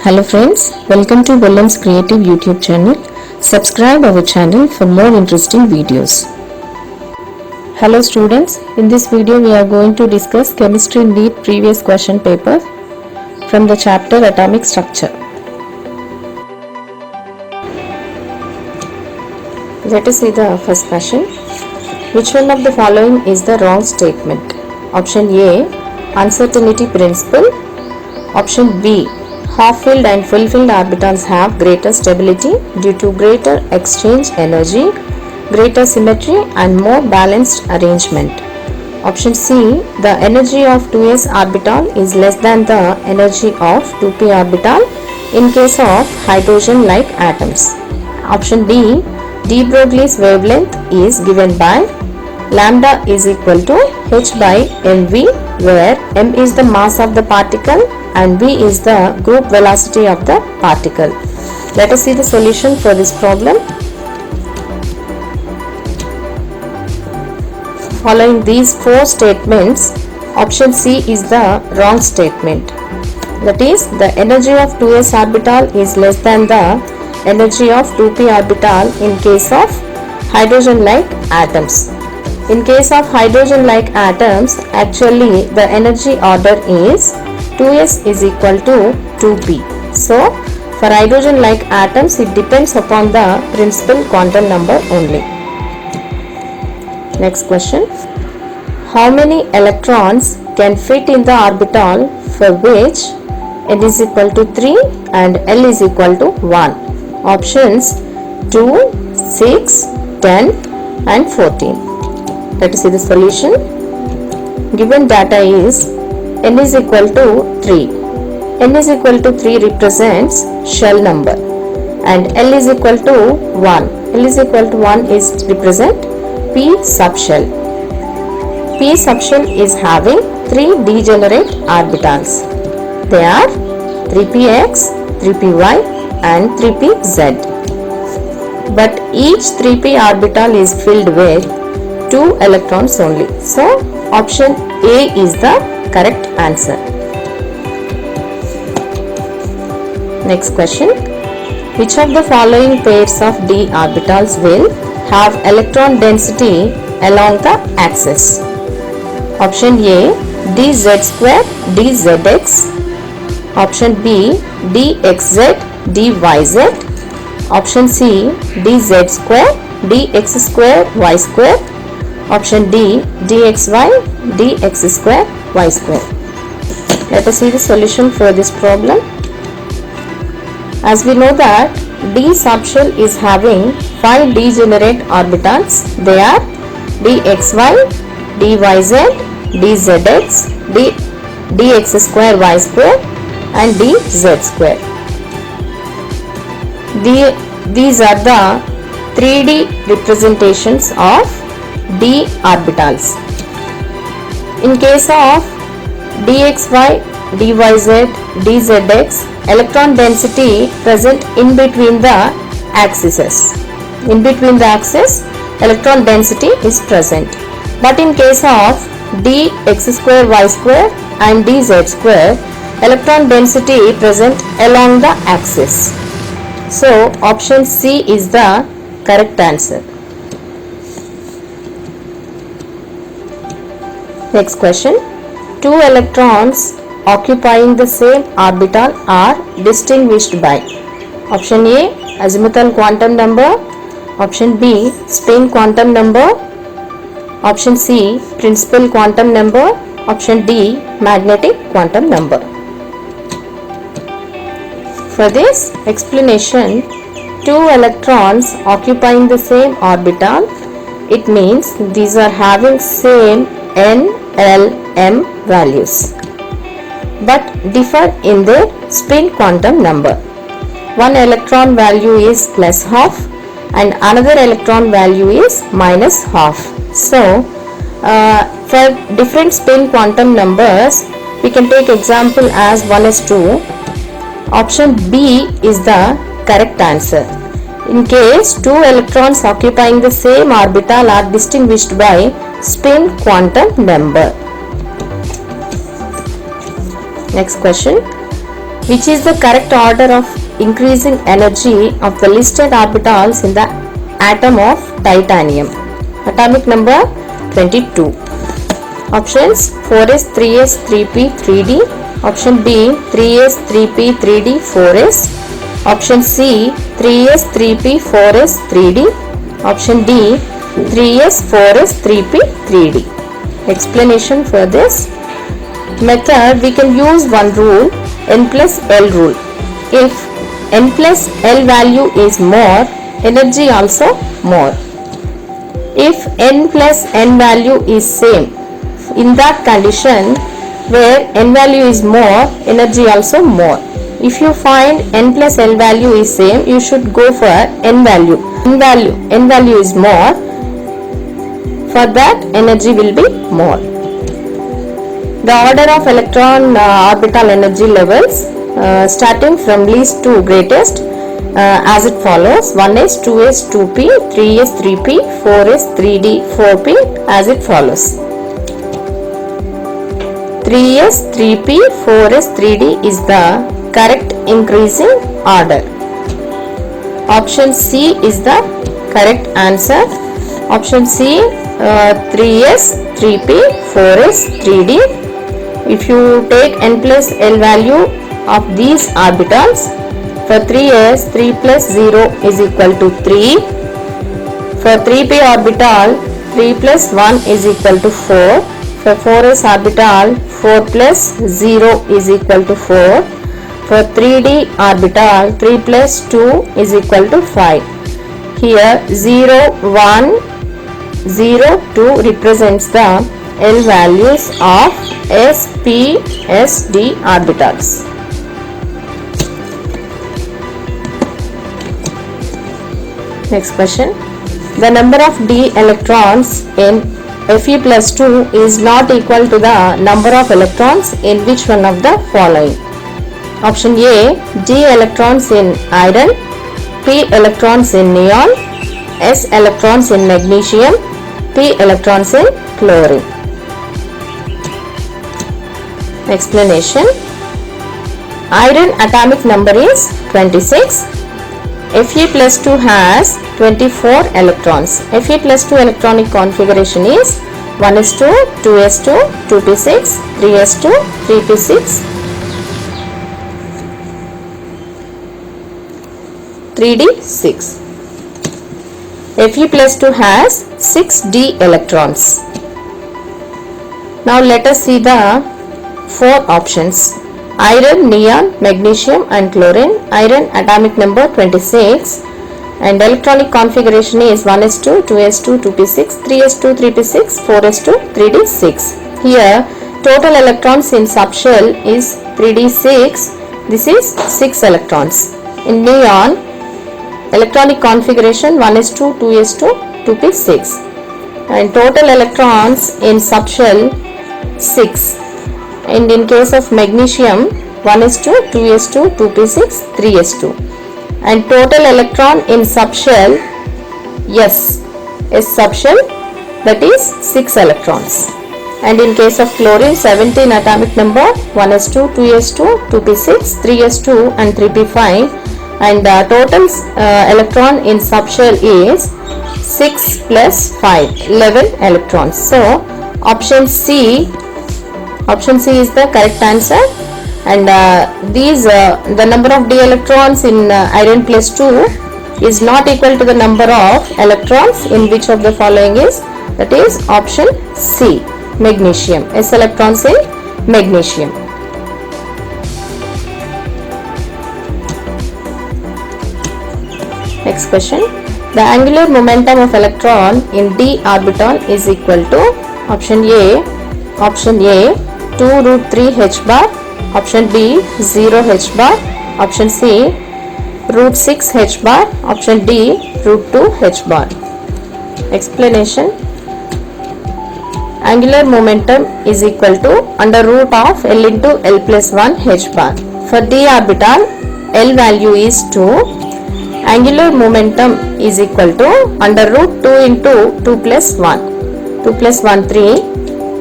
Hello friends, welcome to Bellam's Creative YouTube channel. Subscribe our channel for more interesting videos. Hello students, in this video we are going to discuss Chemistry NEET previous question paper from the chapter Atomic Structure. Let us see the first question. Which one of the following is the wrong statement? Option A, uncertainty principle. Option B, half-filled and full-filled orbitals have greater stability due to greater exchange energy, greater symmetry and more balanced arrangement. Option C, the energy of 2s orbital is less than the energy of 2p orbital in case of hydrogen-like atoms. Option D, de Broglie's wavelength is given by lambda is equal to h by mv, where m is the mass of the particle and v is the group velocity of the particle. Let us see the solution for this problem. Following these four statements, option C is the wrong statement. That is, the energy of 2s orbital is less than the energy of 2p orbital in case of hydrogen-like atoms. In case of hydrogen-like atoms, actually the energy order is 2s is equal to 2p. So, for hydrogen-like atoms, it depends upon the principal quantum number only. Next question. How many electrons can fit in the orbital for which n is equal to 3 and L is equal to 1? Options 2, 6, 10 and 14. Let us see the solution. Given data is n is equal to 3. n is equal to 3 represents shell number and L is equal to 1. L is equal to 1 is represent p subshell. P subshell is having 3 degenerate orbitals. They are 3px, 3py and 3pz. But each 3p orbital is filled with 2 electrons only. So, option A is the correct answer. Next question. Which of the following pairs of d orbitals will have electron density along the axis? Option A, dz square dzx. Option B, dxz dyz. Option C, dz square dx square y square. Option D, dxy dx square y square. Let us see the solution for this problem. As we know that d subshell is having 5 degenerate orbitals. They are dxy, dyz, dzx, dx square y square and dz square. These are the 3D representations of d orbitals. In case of dxy, dyz, dzx, electron density present in between the axes. In between the axis, electron density is present. But in case of dx square y square and dz square, electron density present along the axis. So, option C is the correct answer. Next question. 2 electrons occupying the same orbital are distinguished by option A, azimuthal quantum number. Option B, spin quantum number. Option C, principal quantum number. Option D, magnetic quantum number. For this explanation, 2 electrons occupying the same orbital, it means these are having same n, l, m values but differ in their spin quantum number. One electron value is plus half and another electron value is minus half. So, for different spin quantum numbers, we can take example as 1s2. Option B is the correct answer. In case 2 electrons occupying the same orbital are distinguished by spin quantum number. Next question. Which is the correct order of increasing energy of the listed orbitals in the atom of titanium? Atomic number 22. Options 4s, 3s, 3p, 3d. Option B 3s, 3p, 3d, 4s. Option C 3s, 3p, 4s, 3d. Option D 3s, 4s, 3p, 3d. Explanation for this method, we can use one rule, n plus L rule. If n plus L value is more, energy also more. If n plus n value is same, in that condition where n value is more, energy also more. If you find n plus L value is same, you should go for n value. N value is more, for that energy will be more. The order of electron orbital energy levels starting from least to greatest as it follows: 1s, 2s, 2p, 3s, 3p, 4s, 3d, 4p, as it follows. 3s, 3p, 4s, 3d is the correct increasing order. Option C is the correct answer. Option C 3s, 3p, 4s, 3d. If you take n plus L value of these orbitals, for 3s, 3 plus 0 is equal to 3. For 3p orbital, 3 plus 1 is equal to 4. For 4s orbital, 4 plus 0 is equal to 4. For 3d orbital, 3 plus 2 is equal to 5. Here 0, 1, 0, 2 represents the L values of s, p, s, d orbitals. Next question. The number of d electrons in Fe plus 2 is not equal to the number of electrons in which one of the following? Option A, d electrons in iron, p electrons in neon, s electrons in magnesium, p electrons in chlorine. Explanation. Iron atomic number is 26. Fe plus 2 has 24 electrons. Fe plus 2 electronic configuration is 1s2, 2s2, 2p6, 3s2, 3p6, 3d6. Fe plus 2 has 6d electrons. Now let us see the 4 options: iron, neon, magnesium and chlorine. Iron atomic number 26 and electronic configuration is 1s2, 2s2, 2p6, 3s2, 3p6, 4s2, 3d6. Here total electrons in subshell is 3d6. This is 6 electrons. In neon, electronic configuration 1s2, 2s2, 2p6 and total electrons in subshell 6. And in case of magnesium, 1s2, 2s2, 2p6, 3s2 and total electron in subshell S subshell, that is 6 electrons. And in case of chlorine, 17 atomic number, 1s2, 2s2, 2p6, 3s2 and 3p5 and total electron in subshell is 6 plus 5, 11 electrons. So option C is the correct answer. And the number of d electrons in iron plus 2 is not equal to the number of electrons in which of the following is, that is option C, magnesium. S electrons in magnesium. Next question. The angular momentum of electron in d orbital is equal to option A 2 root 3 h bar, option B 0 h bar, option C root 6 h bar, option D root 2 h bar. Explanation. Angular momentum is equal to under root of L into L plus 1 h bar. For d orbital, L value is 2. Angular momentum is equal to under root 2 into 2 plus 1. 2 plus 1 3.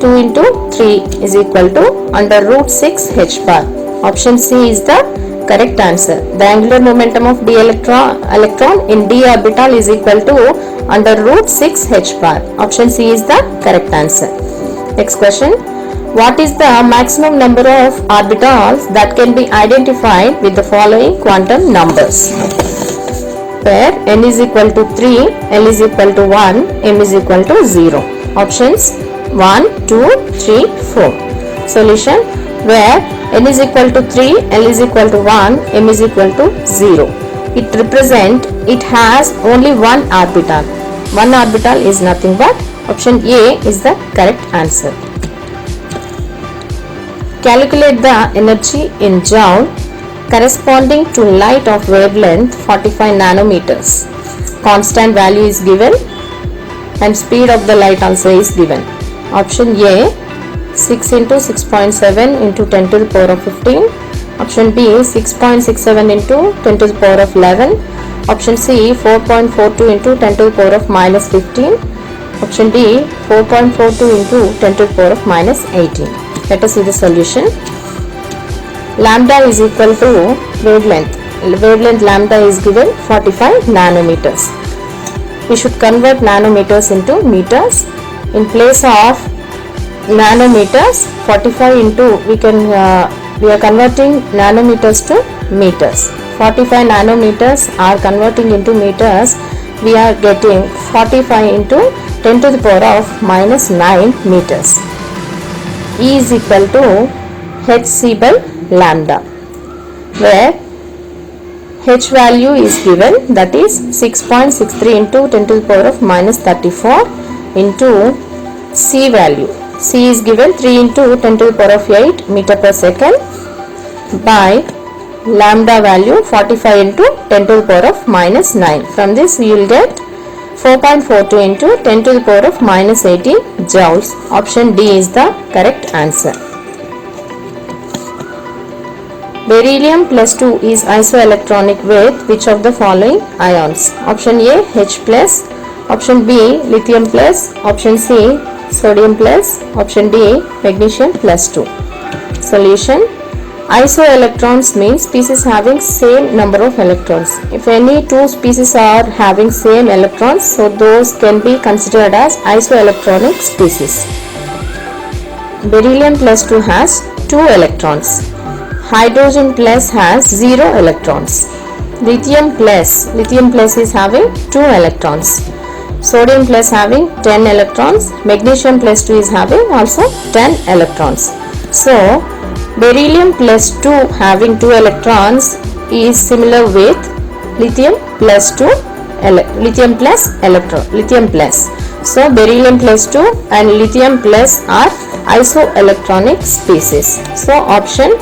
2 into 3 is equal to under root 6 h bar. Option C is the correct answer. The angular momentum of d electron in d orbital is equal to under root 6 h bar. Option C is the correct answer. Next question. What is the maximum number of orbitals that can be identified with the following quantum numbers? Where n is equal to 3, l is equal to 1, m is equal to 0. Options 1, 2, 3, 4. Solution. Where n is equal to 3, l is equal to 1, m is equal to 0. It has only one orbital. One orbital is nothing but option A is the correct answer. Calculate the energy in joule corresponding to light of wavelength 45 nanometers. Constant value is given and speed of the light also is given. Option A 6 into 6.7 into 10 to the power of 15. Option B 6.67 into 10 to the power of 11. Option C 4.42 into 10 to the power of minus 15. Option D 4.42 into 10 to the power of minus 18. Let us see the solution. Lambda is equal to wavelength. Wavelength lambda is given 45 nanometers. We should convert nanometers into meters. In place of nanometers, 45 into we are converting nanometers to meters. 45 nanometers are converting into meters. We are getting 45 into 10 to the power of minus 9 meters. E is equal to hc by lambda, where h value is given, that is 6.63 into 10 to the power of minus 34 into c value. C is given 3 into 10 to the power of 8 meter per second by lambda value 45 into 10 to the power of minus 9. From this you will get 4.42 into 10 to the power of minus 18 joules. Option D is the correct answer. Beryllium plus 2 is isoelectronic with which of the following ions? Option A H plus, option B lithium plus, option C sodium plus, option D magnesium plus 2. Solution. Isoelectrons means species having same number of electrons. If any two species are having same electrons, so those can be considered as isoelectronic species. Beryllium plus 2 has 2 electrons. Hydrogen plus has 0 electrons. Lithium plus is having 2 electrons. Sodium plus having 10 electrons. Magnesium plus 2 is having also 10 electrons. So beryllium plus 2 having 2 electrons is similar with lithium plus lithium plus. So beryllium plus 2 and lithium plus are isoelectronic species. So option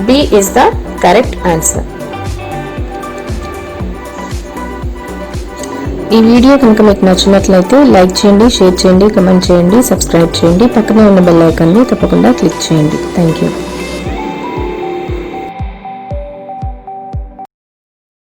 B is the correct answer. ఈ video కనుక మీకు నచ్చినట్లయితే like చేయండి, share చేయండి, comment చేయండి, subscribe చేయండి, పక్కనే ఉన్న బెల్ ఐకాన్ని తప్పకుండా క్లిక్ చేయండి. Thank you.